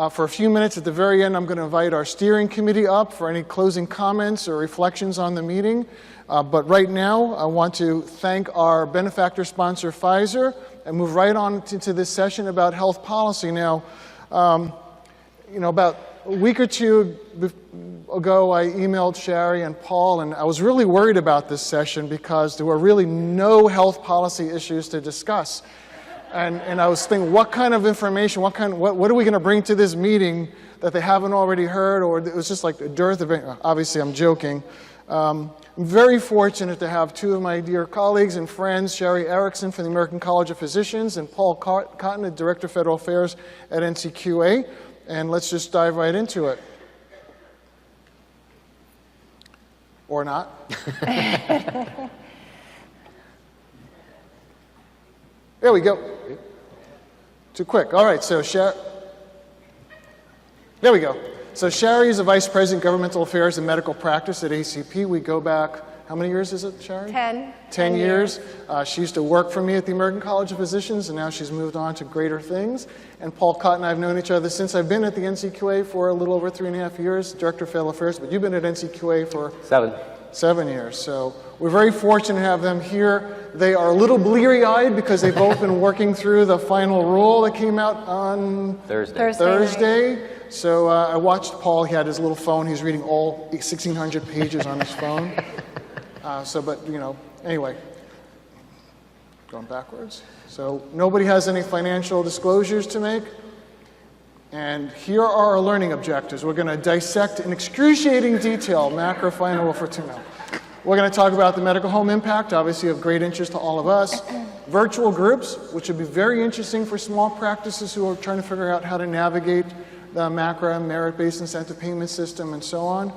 For a few minutes at the very end, I'm going to invite our steering committee up for any closing comments or reflections on the meeting. But right now, I want to thank our benefactor sponsor, Pfizer, and move right on into this session about health policy. Now, about a week or two ago, I emailed Sherry and Paul, and I was really worried about this session because there were really no health policy issues to discuss. And I was thinking, what kind of information, what are we going to bring to this meeting that they haven't already heard? Or it was just like a dearth of, obviously I'm joking. I'm very fortunate to have two of my dear colleagues and friends, Sherry Erickson from the American College of Physicians and Paul Cotton, the Director of Federal Affairs at NCQA. And let's just dive right into it. Or not. There we go. Too quick. All right, so there we go. So Sherry is a Vice President, Governmental Affairs and Medical Practice at ACP. We go back, how many years is it, Sherry? 10. 10 years. She used to work for me at the American College of Physicians, and now she's moved on to greater things. And Paul Cotton and I have known each other since I've been at the NCQA for a little over 3.5 years, Director of Federal Affairs, but you've been at NCQA for 7 years. So we're very fortunate to have them here. They are a little bleary-eyed because they've both been working through the final rule that came out on Thursday. So I watched Paul. He had his little phone. He's reading all 1,600 pages on his phone. Anyway, going backwards. So nobody has any financial disclosures to make. And here are our learning objectives. We're going to dissect in excruciating detail macro final rule for 2 now. We're going to talk about the medical home impact, obviously of great interest to all of us. Virtual groups, which would be very interesting for small practices who are trying to figure out how to navigate the macro merit-based incentive payment system and so on.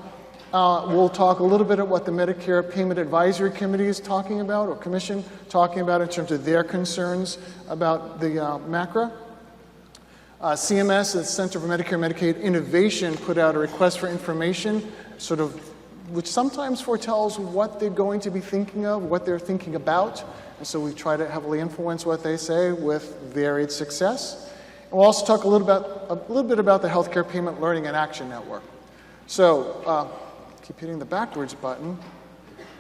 We'll talk a little bit about what the Medicare Payment Advisory Committee is talking about, or Commission talking about in terms of their concerns about the macro. CMS, the Center for Medicare and Medicaid Innovation, put out a request for information, which sometimes foretells what they're going to be thinking of, what they're thinking about. And so we try to heavily influence what they say with varied success. And we'll also talk a little bit about the Healthcare Payment Learning and Action Network. So keep hitting the backwards button.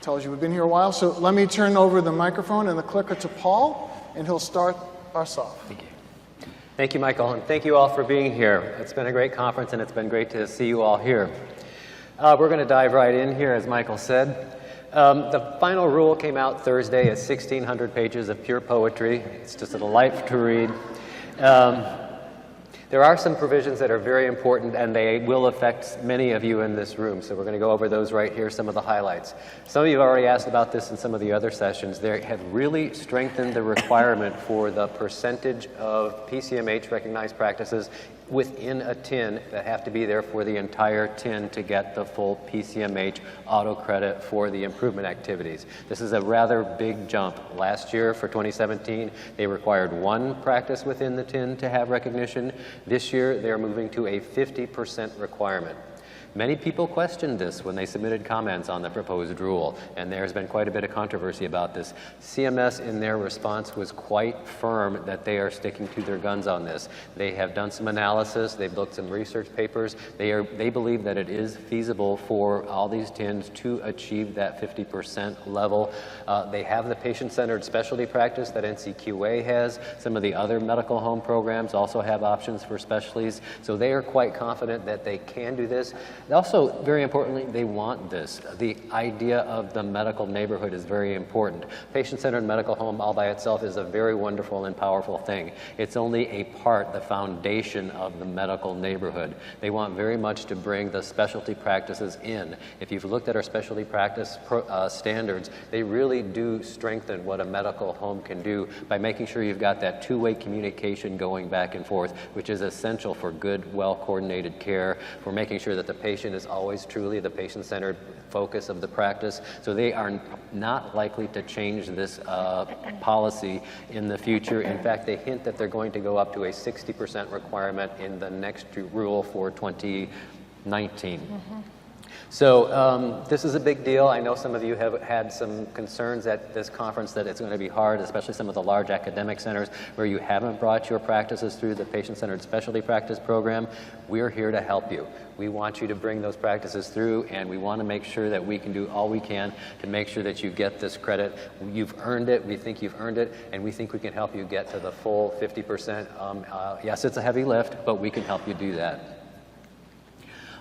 Tells you we've been here a while. So let me turn over the microphone and the clicker to Paul, and he'll start us off. Thank you. Thank you, Michael, and thank you all for being here. It's been a great conference, and it's been great to see you all here. We're going to dive right in here, as Michael said. The final rule came out Thursday. It's 1,600 pages of pure poetry. It's just a delight to read. There are some provisions that are very important, and they will affect many of you in this room. So we're going to go over those right here, some of the highlights. Some of you have already asked about this in some of the other sessions. They have really strengthened the requirement for the percentage of PCMH recognized practices within a TIN that have to be there for the entire TIN to get the full PCMH auto credit for the improvement activities. This is a rather big jump. Last year, for 2017, they required 1 practice within the TIN to have recognition. This year, they're moving to a 50% requirement. Many people questioned this when they submitted comments on the proposed rule, and there's been quite a bit of controversy about this. CMS, in their response, was quite firm that they are sticking to their guns on this. They have done some analysis, they've looked some research papers. They believe that it is feasible for all these TINs to achieve that 50% level. They have the patient-centered specialty practice that NCQA has. Some of the other medical home programs also have options for specialties, so they are quite confident that they can do this. Also, very importantly, they want this. The idea of the medical neighborhood is very important. Patient-centered medical home all by itself is a very wonderful and powerful thing. It's only a part, the foundation of the medical neighborhood. They want very much to bring the specialty practices in. If you've looked at our specialty practice standards, they really do strengthen what a medical home can do by making sure you've got that two-way communication going back and forth, which is essential for good, well-coordinated care, for making sure that the patient is always truly the patient-centered focus of the practice. So they are not likely to change this policy in the future. In fact, they hint that they're going to go up to a 60% requirement in the next rule for 2019. So this is a big deal. I know some of you have had some concerns at this conference that it's going to be hard, especially some of the large academic centers where you haven't brought your practices through the patient-centered specialty practice program. We're here to help you. We want you to bring those practices through, and we want to make sure that we can do all we can to make sure that you get this credit. You've earned it. We think you've earned it, and we think we can help you get to the full 50%. Yes, it's a heavy lift, but we can help you do that.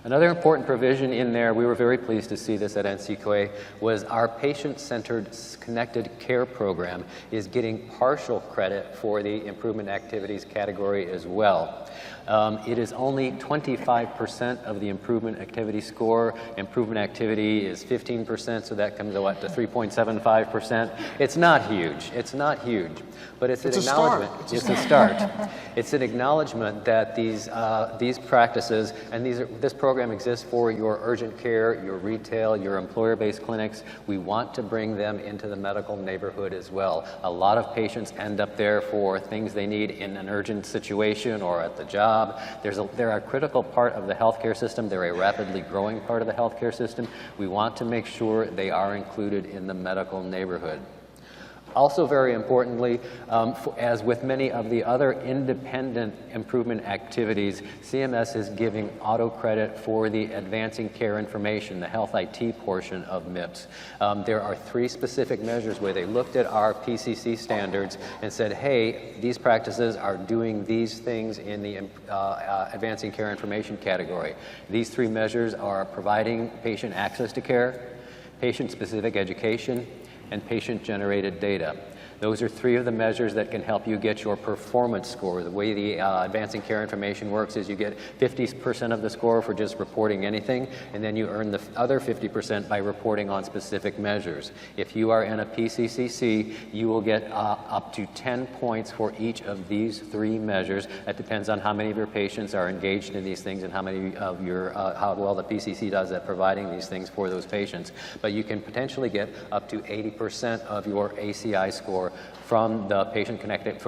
Another important provision in there, we were very pleased to see this at NCQA, was our patient-centered connected care program is getting partial credit for the improvement activities category as well. It is only 25% of the improvement activity score. Improvement activity is 15%, so that comes out to 3.75%. It's not huge. It's not huge, but it's an acknowledgement. It's a start. It's an acknowledgement that these practices and this program exists for your urgent care, your retail, your employer-based clinics. We want to bring them into the medical neighborhood as well. A lot of patients end up there for things they need in an urgent situation or at the job. They're a critical part of the healthcare system. They're a rapidly growing part of the healthcare system. We want to make sure they are included in the medical neighborhood. Also, very importantly, as with many of the other independent improvement activities, CMS is giving auto credit for the advancing care information, the health IT portion of MIPS. There are 3 specific measures where they looked at our PCC standards and said, hey, these practices are doing these things in the advancing care information category. These 3 measures are providing patient access to care, patient-specific education, and patient-generated data. Those are 3 of the measures that can help you get your performance score. The way the advancing care information works is you get 50% of the score for just reporting anything, and then you earn the other 50% by reporting on specific measures. If you are in a PCCC, you will get up to 10 points for each of these 3 measures. That depends on how many of your patients are engaged in these things and how many of how well the PCC does at providing these things for those patients. But you can potentially get up to 80% of your ACI score from the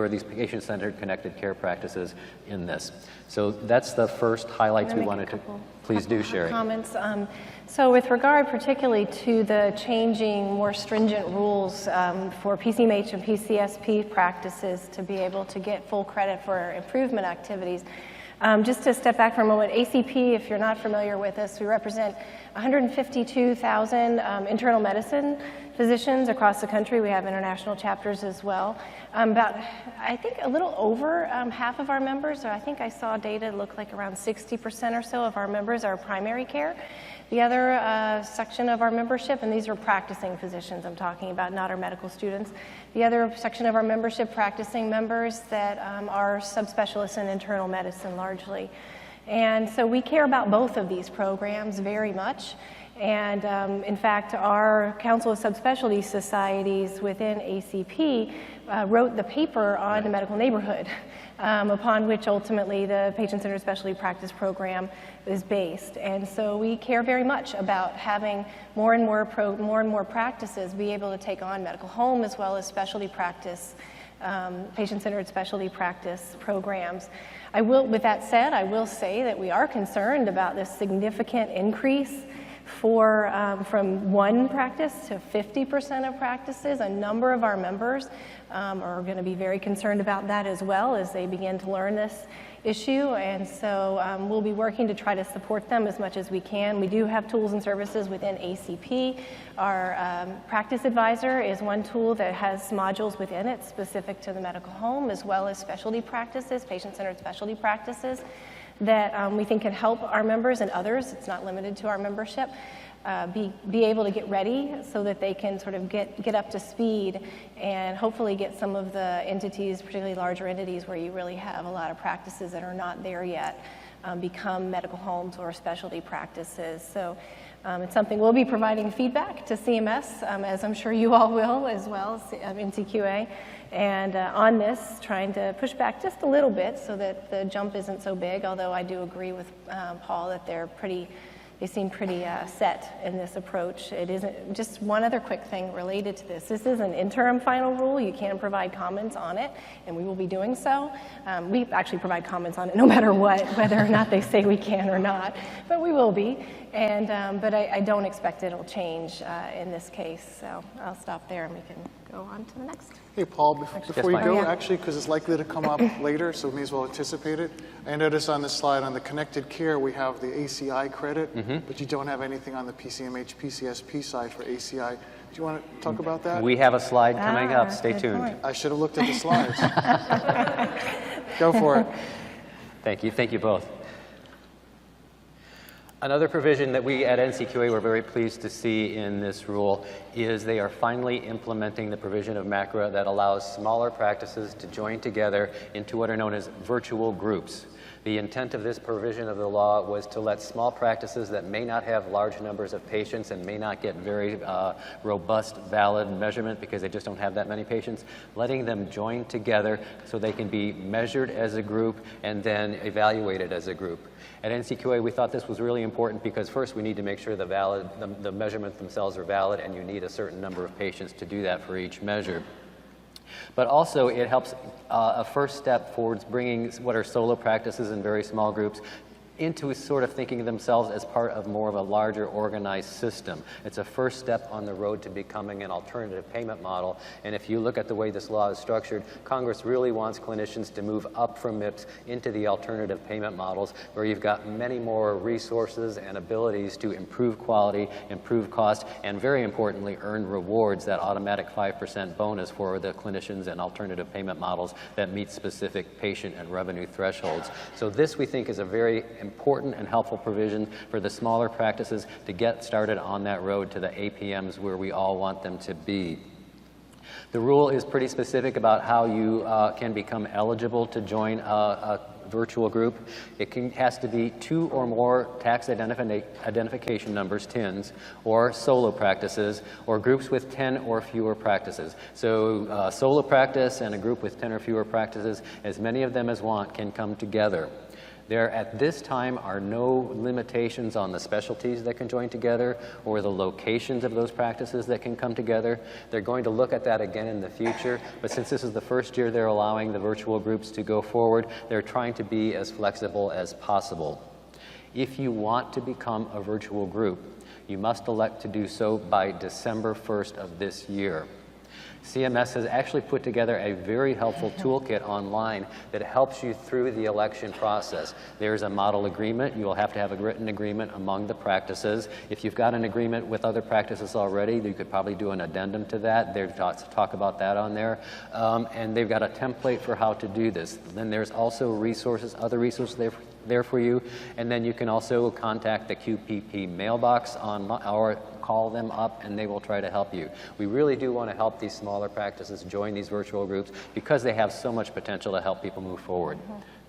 these patient-centered connected care practices in this. So that's the first highlights we wanted to. Please do, Sherry. Comments. So with regard particularly to the changing, more stringent rules for PCMH and PCSP practices to be able to get full credit for improvement activities, just to step back for a moment, ACP, if you're not familiar with us, we represent 152,000 internal medicine physicians across the country. We have international chapters as well. I think a little over half of our members, or I think I saw data look like around 60% or so of our members are primary care. The other section of our membership, and these are practicing physicians I'm talking about, not our medical students. The other section of our membership, practicing members that are subspecialists in internal medicine largely. And so we care about both of these programs very much. And in fact, our Council of Subspecialty Societies within ACP wrote the paper on the medical neighborhood, upon which ultimately the patient-centered specialty practice program is based. And so we care very much about having more and more practices be able to take on medical home as well as specialty practice, patient-centered specialty practice programs. With that said, I will say that we are concerned about this significant increase from 1 practice to 50% of practices. A number of our members are going to be very concerned about that as well as they begin to learn this issue, and so we'll be working to try to support them as much as we can. We do have tools and services within ACP. Our practice advisor is one tool that has modules within it specific to the medical home as well as specialty practices, patient-centered specialty practices that we think can help our members and others, it's not limited to our membership, be able to get ready so that they can sort of get up to speed and hopefully get some of the entities, particularly larger entities where you really have a lot of practices that are not there yet, become medical homes or specialty practices. So it's something we'll be providing feedback to CMS, as I'm sure you all will as well, NCQA. And on this, trying to push back just a little bit so that the jump isn't so big, although I do agree with Paul that they're they seem pretty set in this approach. It isn't, just one other quick thing related to this. This is an interim final rule. You can provide comments on it, and we will be doing so. We actually provide comments on it no matter what, whether or not they say we can or not, but we will be. And, but I don't expect it'll change in this case, so I'll stop there and we can go on to the next. Hey, Paul, before you Mike. go, Oh, yeah. actually, because it's likely to come up later, so we may as well anticipate it. I noticed on this slide on the connected care, we have the ACI credit, but you don't have anything on the PCMH, PCSP side for ACI. Do you want to talk about that? We have a slide coming up. Stay good tuned. point. I should have looked at the slides. Go for it. Thank you. Thank you both. Another provision that we at NCQA were very pleased to see in this rule is they are finally implementing the provision of MACRA that allows smaller practices to join together into what are known as virtual groups. The intent of this provision of the law was to let small practices that may not have large numbers of patients and may not get very robust, valid measurement because they just don't have that many patients, letting them join together so they can be measured as a group and then evaluated as a group. At NCQA, we thought this was really important because first we need to make sure the measurements themselves are valid, and you need a certain number of patients to do that for each measure. But also it helps a first step towards bringing what are solo practices in very small groups into sort of thinking of themselves as part of more of a larger organized system. It's a first step on the road to becoming an alternative payment model. And if you look at the way this law is structured, Congress really wants clinicians to move up from MIPS into the alternative payment models where you've got many more resources and abilities to improve quality, improve cost, and very importantly, earn rewards, that automatic 5% bonus for the clinicians and alternative payment models that meet specific patient and revenue thresholds. So this, we think, is a very important and helpful provision for the smaller practices to get started on that road to the APMs where we all want them to be. The rule is pretty specific about how you can become eligible to join a virtual group. It has to be 2 or more tax identification numbers, TINs, or solo practices, or groups with 10 or fewer practices. So solo practice and a group with 10 or fewer practices, as many of them as want, can come together. There, at this time, are no limitations on the specialties that can join together or the locations of those practices that can come together. They're going to look at that again in the future, but since this is the first year they're allowing the virtual groups to go forward, they're trying to be as flexible as possible. If you want to become a virtual group, you must elect to do so by December 1st of this year. CMS has actually put together a very helpful toolkit online that helps you through the election process. There's a model agreement. You will have to have a written agreement among the practices. If you've got an agreement with other practices already, you could probably do an addendum to that. There's talk about that on there. And they've got a template for how to do this. Then there's also other resources there for you. And then you can also contact the QPP mailbox or call them up and they will try to help you. We really do want to help these smaller practices join these virtual groups because they have so much potential to help people move forward.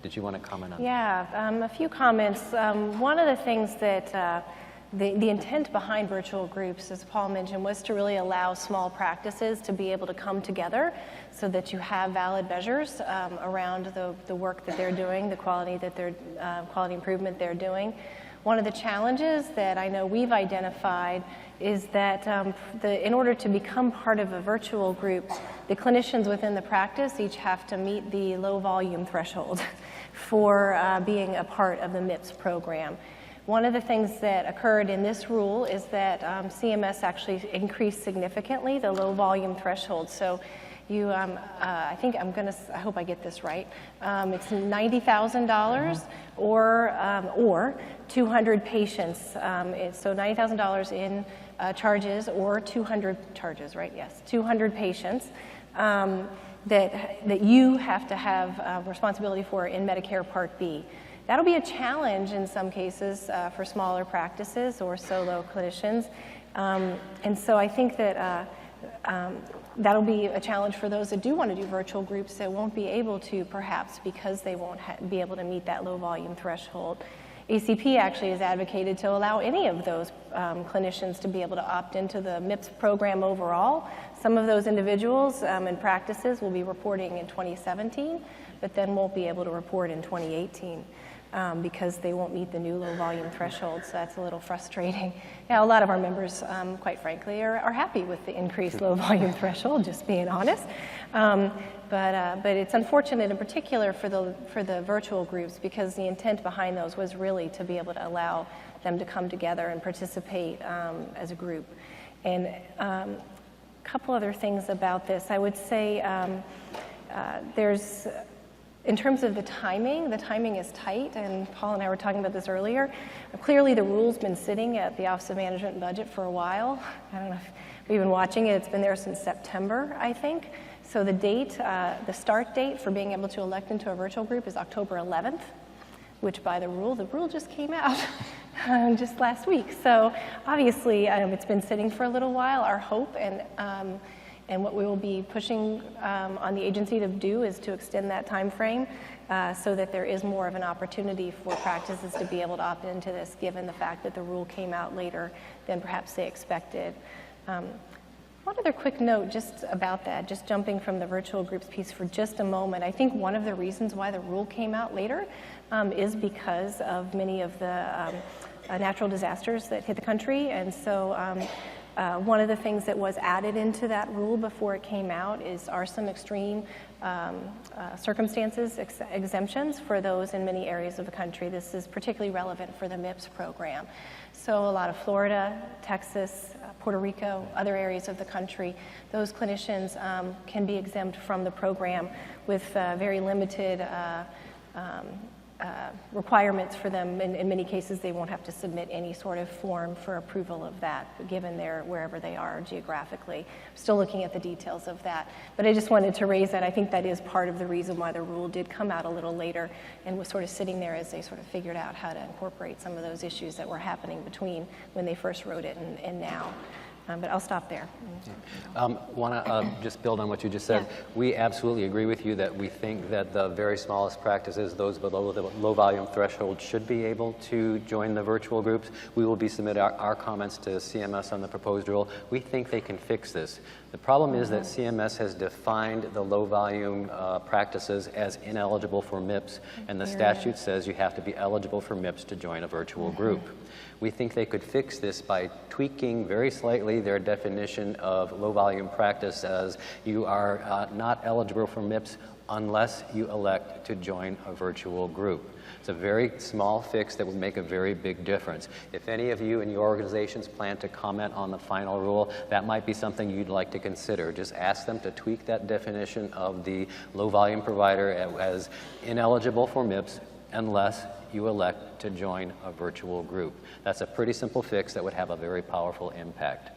Did you want to comment on that? Yeah, a few comments. One of the things that the intent behind virtual groups, as Paul mentioned, was to really allow small practices to be able to come together so that you have valid measures around the work that they're doing, the quality improvement they're doing. One of the challenges that I know we've identified is that in order to become part of a virtual group, the clinicians within the practice each have to meet the low volume threshold for being a part of the MIPS program. One of the things that occurred in this rule is that CMS actually increased significantly the low volume threshold. So you, I hope I get this right. It's $90,000 or 200 patients. So $90,000 in charges or 200 charges, right? Yes, 200 patients that you have to have responsibility for in Medicare Part B. That'll be a challenge in some cases for smaller practices or solo clinicians. And so I think that that'll be a challenge for those that do want to do virtual groups that won't be able to, perhaps because they won't be able to meet that low volume threshold. ACP actually has advocated to allow any of those clinicians to be able to opt into the MIPS program overall. Some of those individuals and practices will be reporting in 2017, but then won't be able to report in 2018. because they won't meet the new low volume threshold, so that's a little frustrating. Now, a lot of our members, quite frankly, are happy with the increased low volume threshold, just being honest. But it's unfortunate in particular for the virtual groups, because the intent behind those was really to be able to allow them to come together and participate as a group. And a couple other things about this. I would say there's, in terms of the timing is tight, and Paul and I were talking about this earlier. Clearly the rule's been sitting at the Office of Management and Budget for a while. I don't know if we've been watching it. It's been there since September, I think. So the date, the start date for being able to elect into a virtual group is October 11th, which by the rule just came out just last week. So obviously it's been sitting for a little while. Our hope and what we will be pushing on the agency to do is to extend that time frame so that there is more of an opportunity for practices to be able to opt into this, given the fact that the rule came out later than perhaps they expected. One other quick note just about that, just jumping from the virtual groups piece for just a moment. I think one of the reasons why the rule came out later is because of many of the natural disasters that hit the country. And so one of the things that was added into that rule before it came out are some extreme circumstances, exemptions for those in many areas of the country. This is particularly relevant for the MIPS program. So a lot of Florida, Texas, Puerto Rico, other areas of the country, those clinicians can be exempt from the program with very limited requirements for them. In many cases, they won't have to submit any sort of form for approval of that, given wherever they are geographically. I'm still looking at the details of that. But I just wanted to raise that. I think that is part of the reason why the rule did come out a little later and was sort of sitting there as they sort of figured out how to incorporate some of those issues that were happening between when they first wrote it and now. But I'll stop there. Want to just build on what you just said. Yeah. We absolutely agree with you that we think that the very smallest practices, those below the low volume threshold, should be able to join the virtual groups. We will be submitting our comments to CMS on the proposed rule. We think they can fix this. The problem is that CMS has defined the low volume practices as ineligible for MIPS, and the statute says you have to be eligible for MIPS to join a virtual group. We think they could fix this by tweaking very slightly their definition of low volume practice as you are not eligible for MIPS unless you elect to join a virtual group. It's a very small fix that would make a very big difference. If any of you in your organizations plan to comment on the final rule, that might be something you'd like to consider. Just ask them to tweak that definition of the low volume provider as ineligible for MIPS unless you elect to join a virtual group. That's a pretty simple fix that would have a very powerful impact.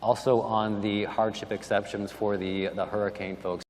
Also on the hardship exceptions for the hurricane folks,